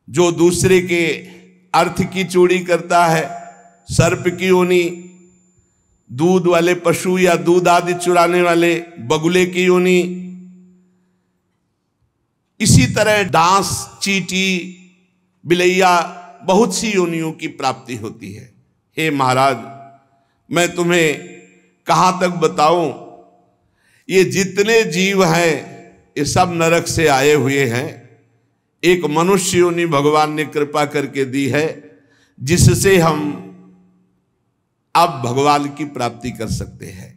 जो दूसरे के अर्थ की चोरी करता है सर्प की योनि, दूध वाले पशु या दूध आदि चुराने वाले बगुले की योनि, इसी तरह डांस, चींटी, बिलैया, बहुत सी योनियों की प्राप्ति होती है। हे महाराज, मैं तुम्हें कहां तक बताऊं, ये जितने जीव हैं ये सब नरक से आए हुए हैं। एक मनुष्य योनि भगवान ने कृपा करके दी है जिससे हम अब भगवान की प्राप्ति कर सकते हैं।